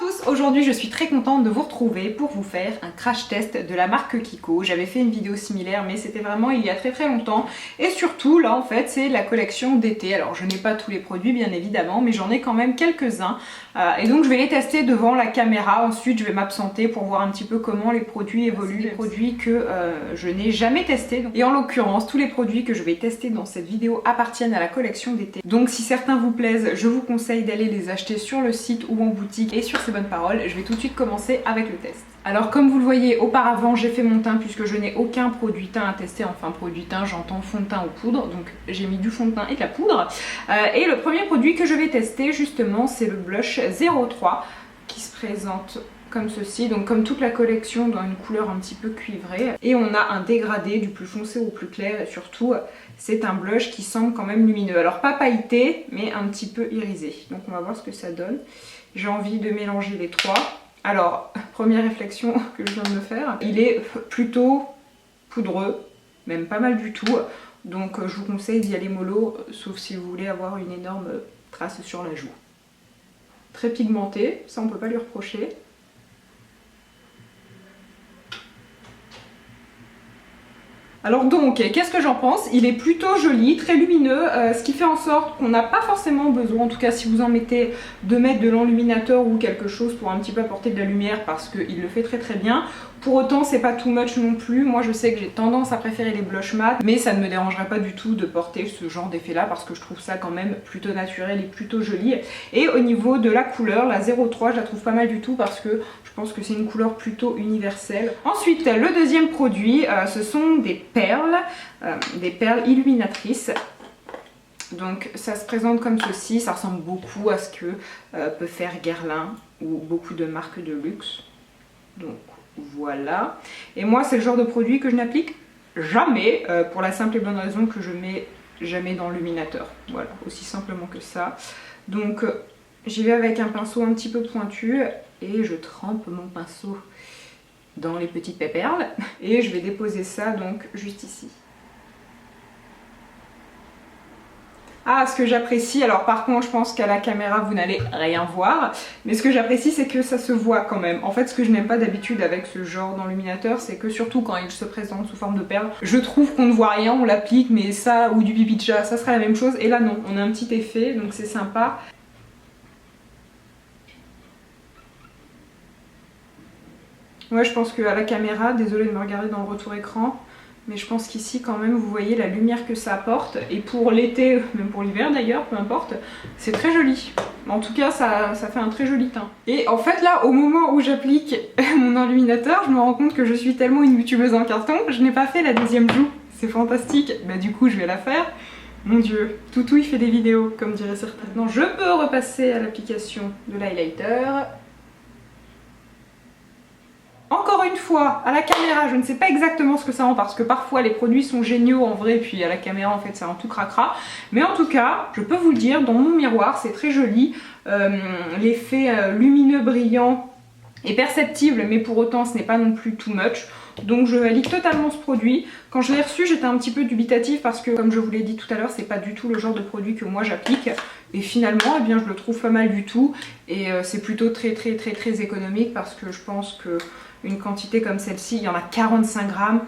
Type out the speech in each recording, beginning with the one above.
tous, aujourd'hui je suis très contente de vous retrouver pour vous faire un crash test de la marque Kiko. J'avais fait une vidéo similaire mais c'était vraiment il y a très longtemps et surtout là en fait c'est la collection d'été. Alors je n'ai pas tous les produits bien évidemment mais j'en ai quand même quelques-uns et donc je vais les tester devant la caméra. Ensuite je vais m'absenter pour voir un petit peu comment les produits évoluent, les produits que je n'ai jamais testés. Et en l'occurrence tous les produits que je vais tester dans cette vidéo appartiennent à la collection d'été. Donc si certains vous plaisent, je vous conseille d'aller les acheter sur le site ou en boutique. Et sur ces bonnes paroles, je vais tout de suite commencer avec le test. Alors comme vous le voyez auparavant, j'ai fait mon teint puisque je n'ai aucun produit teint à tester. Enfin produit teint, j'entends fond de teint ou poudre, donc j'ai mis du fond de teint et de la poudre. Et le premier produit que je vais tester justement c'est le blush 03 qui se présente comme ceci, donc comme toute la collection dans une couleur un petit peu cuivrée. Et on a un dégradé du plus foncé au plus clair et surtout c'est un blush qui semble quand même lumineux. Alors pas pailleté mais un petit peu irisé. Donc on va voir ce que ça donne. J'ai envie de mélanger les trois. Alors première réflexion que je viens de me faire, il est plutôt poudreux, même pas mal du tout. Donc je vous conseille d'y aller mollo sauf si vous voulez avoir une énorme trace sur la joue. Très pigmenté, ça on peut pas lui reprocher. Alors donc, qu'est-ce que j'en pense? Il est plutôt joli, très lumineux, ce qui fait en sorte qu'on n'a pas forcément besoin, en tout cas si vous en mettez, de mettre de l'enluminateur ou quelque chose pour un petit peu apporter de la lumière parce qu'il le fait très bien. Pour autant, c'est pas too much non plus. Moi, je sais que j'ai tendance à préférer les blush mat, mais ça ne me dérangerait pas du tout de porter ce genre d'effet là parce que je trouve ça quand même plutôt naturel et plutôt joli. Et au niveau de la couleur, la 03, je la trouve pas mal du tout parce que je pense que c'est une couleur plutôt universelle. Ensuite, le deuxième produit, ce sont des perles illuminatrices. Donc ça se présente comme ceci, ça ressemble beaucoup à ce que peut faire Guerlain ou beaucoup de marques de luxe. Donc voilà. Et moi c'est le genre de produit que je n'applique jamais pour la simple et bonne raison que je mets jamais dans l'illuminateur. Voilà, aussi simplement que ça. Donc j'y vais avec un pinceau un petit peu pointu et je trempe mon pinceau dans les petites perles et je vais déposer ça donc juste ici. Ah, ce que j'apprécie, alors par contre je pense qu'à la caméra vous n'allez rien voir, mais ce que j'apprécie c'est que ça se voit quand même. En fait ce que je n'aime pas d'habitude avec ce genre d'enluminateur c'est que surtout quand il se présente sous forme de perles, je trouve qu'on ne voit rien, on l'applique mais ça ou du pipi de chat ça serait la même chose et là non, on a un petit effet donc c'est sympa. Ouais, je pense qu'à la caméra, désolée de me regarder dans le retour écran, mais je pense qu'ici quand même vous voyez la lumière que ça apporte et pour l'été, même pour l'hiver d'ailleurs, peu importe, c'est très joli. En tout cas ça fait un très joli teint. Et en fait là au moment où j'applique mon enluminateur, je me rends compte que je suis tellement une youtubeuse en carton, je n'ai pas fait la deuxième joue. C'est fantastique, bah du coup je vais la faire. Mon dieu, Toutou il fait des vidéos comme diraient certains. Maintenant je peux repasser à l'application de l'highlighter. Encore une fois, à la caméra, je ne sais pas exactement ce que ça rend parce que parfois les produits sont géniaux en vrai, puis à la caméra en fait ça rend tout cracra. Mais en tout cas, je peux vous le dire, dans mon miroir c'est très joli. L'effet lumineux brillant est perceptible, mais pour autant ce n'est pas non plus too much. Donc je valide totalement ce produit. Quand je l'ai reçu, j'étais un petit peu dubitative parce que comme je vous l'ai dit tout à l'heure, c'est pas du tout le genre de produit que moi j'applique. Et finalement, eh bien, je le trouve pas mal du tout. Et c'est plutôt très économique parce que je pense que une quantité comme celle-ci, il y en a 45 grammes.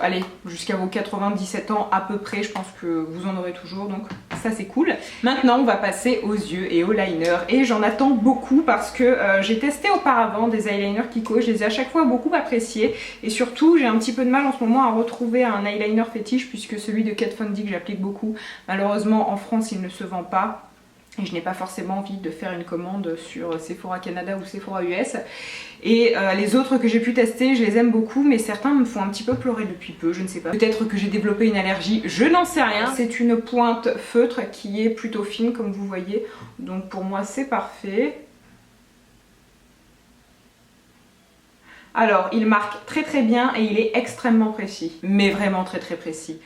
Allez, jusqu'à vos 97 ans à peu près, je pense que vous en aurez toujours, donc ça c'est cool. Maintenant on va passer aux yeux et au liner et j'en attends beaucoup parce que j'ai testé auparavant des eyeliners Kiko, je les ai à chaque fois beaucoup appréciés et surtout j'ai un petit peu de mal en ce moment à retrouver un eyeliner fétiche puisque celui de Kat Von D que j'applique beaucoup, malheureusement en France il ne se vend pas. Et je n'ai pas forcément envie de faire une commande sur Sephora Canada ou Sephora US. Et les autres que j'ai pu tester, je les aime beaucoup, mais certains me font un petit peu pleurer depuis peu, je ne sais pas. Peut-être que j'ai développé une allergie, je n'en sais rien. C'est une pointe feutre qui est plutôt fine, comme vous voyez. Donc pour moi, c'est parfait. Alors, il marque très bien et il est extrêmement précis. Mais vraiment très précis.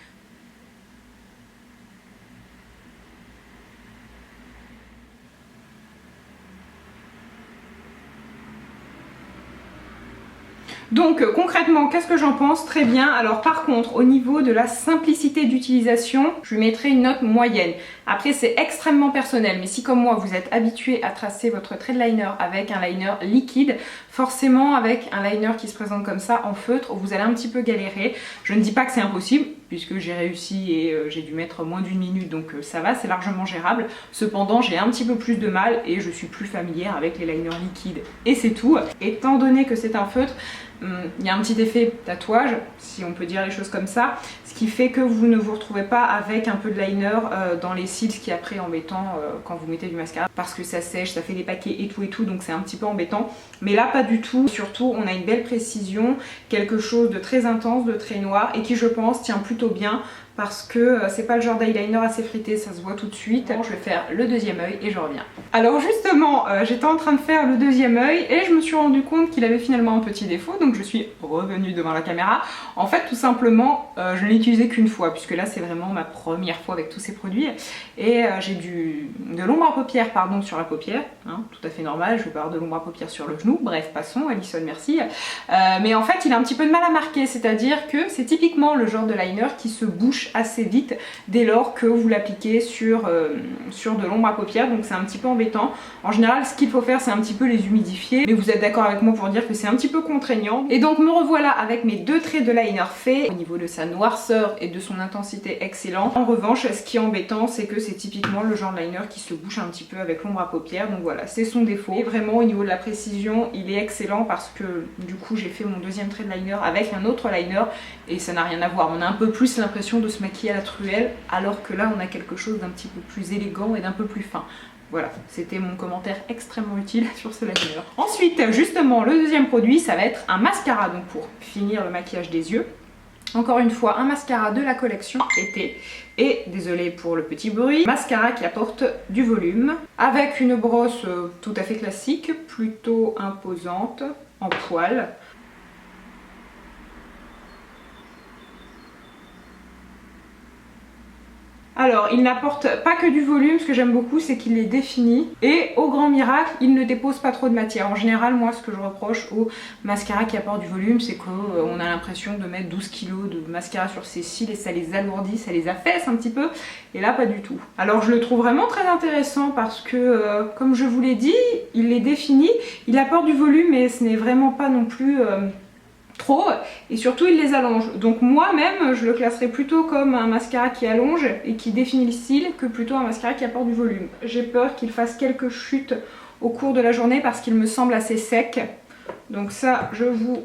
Donc concrètement, qu'est-ce que j'en pense? Très bien. Alors par contre, au niveau de la simplicité d'utilisation, je lui mettrai une note moyenne. Après c'est extrêmement personnel, mais si comme moi vous êtes habitué à tracer votre trait de liner avec un liner liquide, forcément avec un liner qui se présente comme ça en feutre, vous allez un petit peu galérer. Je ne dis pas que c'est impossible, puisque j'ai réussi et j'ai dû mettre moins d'1 minute, donc ça va, c'est largement gérable. Cependant, j'ai un petit peu plus de mal et je suis plus familière avec les liners liquides et c'est tout. Étant donné que c'est un feutre, il y a un petit effet tatouage, si on peut dire les choses comme ça, ce qui fait que vous ne vous retrouvez pas avec un peu de liner dans les cils, ce qui est après embêtant quand vous mettez du mascara, parce que ça sèche, ça fait des paquets et tout, donc c'est un petit peu embêtant. Mais là, pas du tout. Surtout, on a une belle précision, quelque chose de très intense, de très noir, et qui, je pense, tient plutôt bien, parce que c'est pas le genre d'eyeliner assez frité, ça se voit tout de suite. Bon, je vais faire le deuxième œil et je reviens. Alors justement, j'étais en train de faire le deuxième œil et je me suis rendu compte qu'il avait finalement un petit défaut, donc je suis revenue devant la caméra. En fait, tout simplement, je ne l'ai utilisé qu'une fois, puisque là c'est vraiment ma première fois avec tous ces produits. Et j'ai de l'ombre à paupières, pardon, sur la paupière, hein, tout à fait normal, je vais pas avoir de l'ombre à paupières sur le genou. Bref, passons, Alison, merci. Mais en fait, il a un petit peu de mal à marquer, c'est-à-dire que c'est typiquement le genre de liner qui se bouche assez vite dès lors que vous l'appliquez sur de l'ombre à paupières, donc c'est un petit peu embêtant. En général, ce qu'il faut faire, c'est un petit peu les humidifier, mais vous êtes d'accord avec moi pour dire que c'est un petit peu contraignant. Et donc me revoilà avec mes deux traits de liner faits, au niveau de sa noirceur et de son intensité excellent. En revanche, ce qui est embêtant, c'est que c'est typiquement le genre de liner qui se bouche un petit peu avec l'ombre à paupières, donc voilà, c'est son défaut. Et vraiment, au niveau de la précision, il est excellent parce que du coup, j'ai fait mon deuxième trait de liner avec un autre liner et ça n'a rien à voir. On a un peu plus l'impression de se maquiller à la truelle, alors que là on a quelque chose d'un petit peu plus élégant et d'un peu plus fin. Voilà, c'était mon commentaire extrêmement utile sur ce liner. Ensuite, justement, le deuxième produit, ça va être un mascara, donc pour finir le maquillage des yeux. Encore une fois, un mascara de la collection été. Et, désolé pour le petit bruit, mascara qui apporte du volume, avec une brosse tout à fait classique, plutôt imposante, en poil. Alors, il n'apporte pas que du volume, ce que j'aime beaucoup, c'est qu'il est défini. Et au grand miracle, il ne dépose pas trop de matière. En général, moi, ce que je reproche aux mascaras qui apportent du volume, c'est qu'on a l'impression de mettre 12 kg de mascara sur ses cils et ça les alourdit, ça les affaisse un petit peu. Et là, pas du tout. Alors, je le trouve vraiment très intéressant parce que, comme je vous l'ai dit, il est défini, il apporte du volume, mais ce n'est vraiment pas non plus... trop, et surtout il les allonge, donc moi-même je le classerais plutôt comme un mascara qui allonge et qui définit le cil que plutôt un mascara qui apporte du volume. J'ai peur qu'il fasse quelques chutes au cours de la journée parce qu'il me semble assez sec, donc ça je vous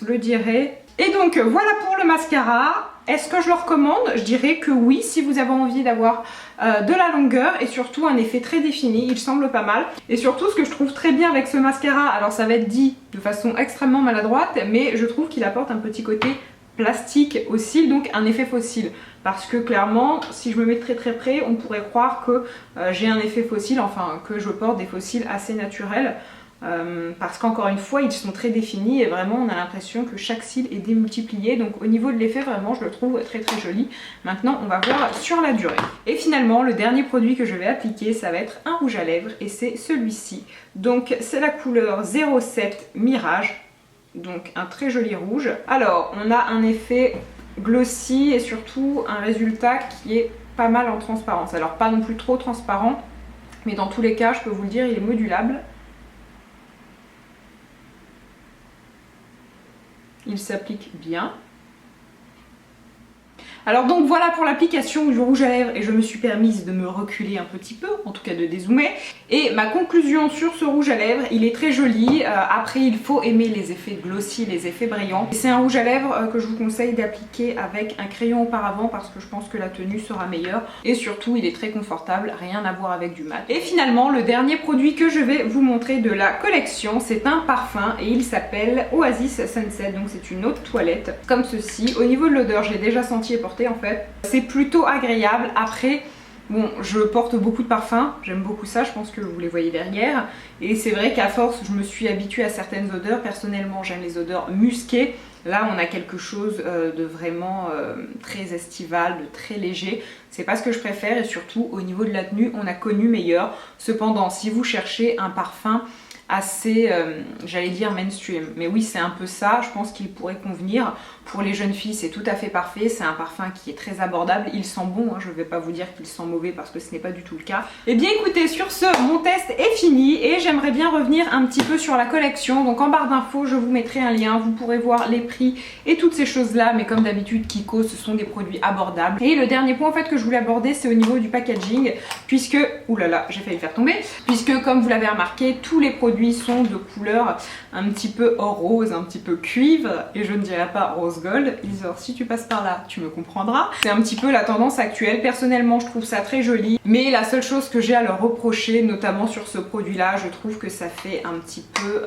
le dirai. Et donc voilà pour le mascara. Est-ce que je le recommande? Je dirais que oui, si vous avez envie d'avoir de la longueur et surtout un effet très défini, il semble pas mal. Et surtout, ce que je trouve très bien avec ce mascara, alors ça va être dit de façon extrêmement maladroite, mais je trouve qu'il apporte un petit côté plastique aux cils, donc un effet faux cils. Parce que clairement, si je me mets très près, on pourrait croire que j'ai un effet faux cils, enfin que je porte des faux cils assez naturels. Parce qu'encore une fois ils sont très définis et vraiment on a l'impression que chaque cil est démultiplié, donc au niveau de l'effet vraiment je le trouve très joli. Maintenant on va voir sur la durée. Et finalement le dernier produit que je vais appliquer, ça va être un rouge à lèvres et c'est celui-ci. Donc c'est la couleur 07 Mirage, donc un très joli rouge. Alors on a un effet glossy et surtout un résultat qui est pas mal en transparence. Alors pas non plus trop transparent, mais dans tous les cas je peux vous le dire, il est modulable. Il s'applique bien. Alors donc voilà pour l'application du rouge à lèvres et je me suis permise de me reculer un petit peu, en tout cas de dézoomer. Et ma conclusion sur ce rouge à lèvres, il est très joli. Après il faut aimer les effets glossy, les effets brillants. C'est un rouge à lèvres que je vous conseille d'appliquer avec un crayon auparavant parce que je pense que la tenue sera meilleure. Et surtout il est très confortable, rien à voir avec du mat. Et finalement le dernier produit que je vais vous montrer de la collection, c'est un parfum et il s'appelle Oasis Sunset. Donc c'est une eau de toilette comme ceci. Au niveau de l'odeur, je l'ai déjà senti et porté en fait. C'est plutôt agréable. Après, bon, je porte beaucoup de parfums, j'aime beaucoup ça, je pense que vous les voyez derrière. Et c'est vrai qu'à force, je me suis habituée à certaines odeurs. Personnellement, j'aime les odeurs musquées. Là on a quelque chose de vraiment très estival, de très léger. C'est pas ce que je préfère et surtout au niveau de la tenue on a connu meilleur. Cependant si vous cherchez un parfum assez, j'allais dire mainstream, mais oui c'est un peu ça, je pense qu'il pourrait convenir. Pour les jeunes filles c'est tout à fait parfait, c'est un parfum qui est très abordable, il sent bon, hein, je ne vais pas vous dire qu'il sent mauvais parce que ce n'est pas du tout le cas. Et bien écoutez, sur ce, mon test est fini et j'aimerais bien revenir un petit peu sur la collection. Donc en barre d'infos je vous mettrai un lien, vous pourrez voir les prix et toutes ces choses là, mais comme d'habitude Kiko ce sont des produits abordables. Et le dernier point en fait que je voulais aborder c'est au niveau du packaging, puisque, oulala j'ai failli le faire tomber, puisque comme vous l'avez remarqué tous les produits sont de couleur un petit peu or rose, un petit peu cuivre, et je ne dirais pas rose gold. Isor, si tu passes par là, tu me comprendras. C'est un petit peu la tendance actuelle. Personnellement, je trouve ça très joli, mais la seule chose que j'ai à leur reprocher, notamment sur ce produit-là, je trouve que ça fait un petit peu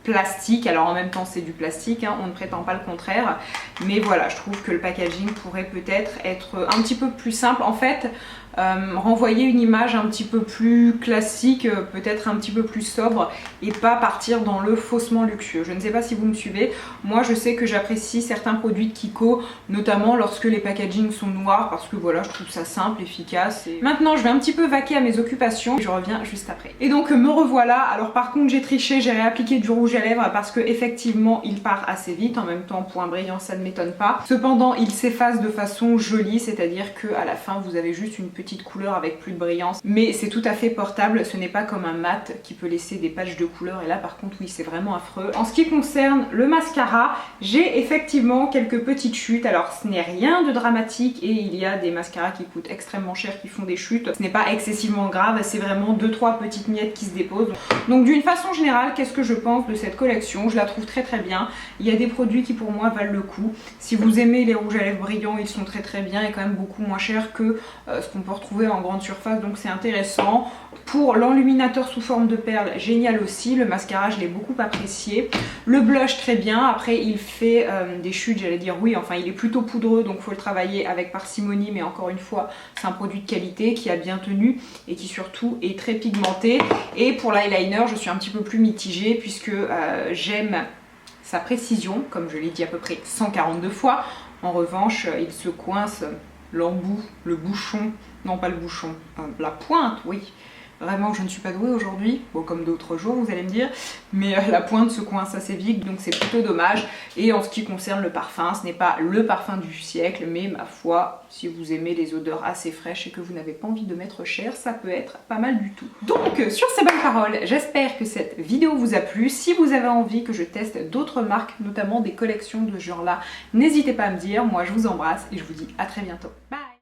plastique. Alors en même temps c'est du plastique, hein, on ne prétend pas le contraire, mais voilà, je trouve que le packaging pourrait peut-être être un petit peu plus simple. En fait, renvoyer une image un petit peu plus classique, peut-être un petit peu plus sobre et pas partir dans le faussement luxueux. Je ne sais pas si vous me suivez, moi je sais que j'apprécie certains produits de Kiko, notamment lorsque les packagings sont noirs parce que voilà, je trouve ça simple, efficace. Et maintenant je vais un petit peu vaquer à mes occupations et je reviens juste après. Et donc me revoilà. Alors par contre j'ai triché, j'ai réappliqué du rouge à lèvres parce que effectivement il part assez vite, en même temps point brillant ça ne m'étonne pas. Cependant il s'efface de façon jolie, c'est-à-dire que à la fin vous avez juste une petite couleur avec plus de brillance, mais c'est tout à fait portable, ce n'est pas comme un mat qui peut laisser des patchs de couleur et là par contre oui c'est vraiment affreux. En ce qui concerne le mascara, j'ai effectivement quelques petites chutes. Alors ce n'est rien de dramatique et il y a des mascaras qui coûtent extrêmement cher qui font des chutes, ce n'est pas excessivement grave, c'est vraiment 2-3 petites miettes qui se déposent. Donc d'une façon générale, qu'est-ce que je pense de cette collection? Je la trouve très très bien, il y a des produits qui pour moi valent le coup. Si vous aimez les rouges à lèvres brillants, ils sont très très bien et quand même beaucoup moins chers que ce qu'on peut retrouver en grande surface, donc c'est intéressant. Pour l'enluminateur sous forme de perles, génial aussi, le mascara je l'ai beaucoup apprécié. Le blush très bien, après il fait des chutes, j'allais dire oui, enfin il est plutôt poudreux donc il faut le travailler avec parcimonie, mais encore une fois c'est un produit de qualité qui a bien tenu et qui surtout est très pigmenté. Et pour l'eyeliner je suis un petit peu plus mitigée puisque j'aime sa précision, comme je l'ai dit à peu près 142 fois. En revanche il se coince l'embout, le bouchon, non pas le bouchon, la pointe, oui. Vraiment, je ne suis pas douée aujourd'hui, bon comme d'autres jours vous allez me dire, mais la pointe se coince assez vite, donc c'est plutôt dommage. Et en ce qui concerne le parfum, ce n'est pas le parfum du siècle, mais ma foi, si vous aimez les odeurs assez fraîches et que vous n'avez pas envie de mettre cher, ça peut être pas mal du tout. Donc sur ces bonnes paroles, j'espère que cette vidéo vous a plu. Si vous avez envie que je teste d'autres marques, notamment des collections de ce genre là, n'hésitez pas à me dire. Moi je vous embrasse et je vous dis à très bientôt. Bye.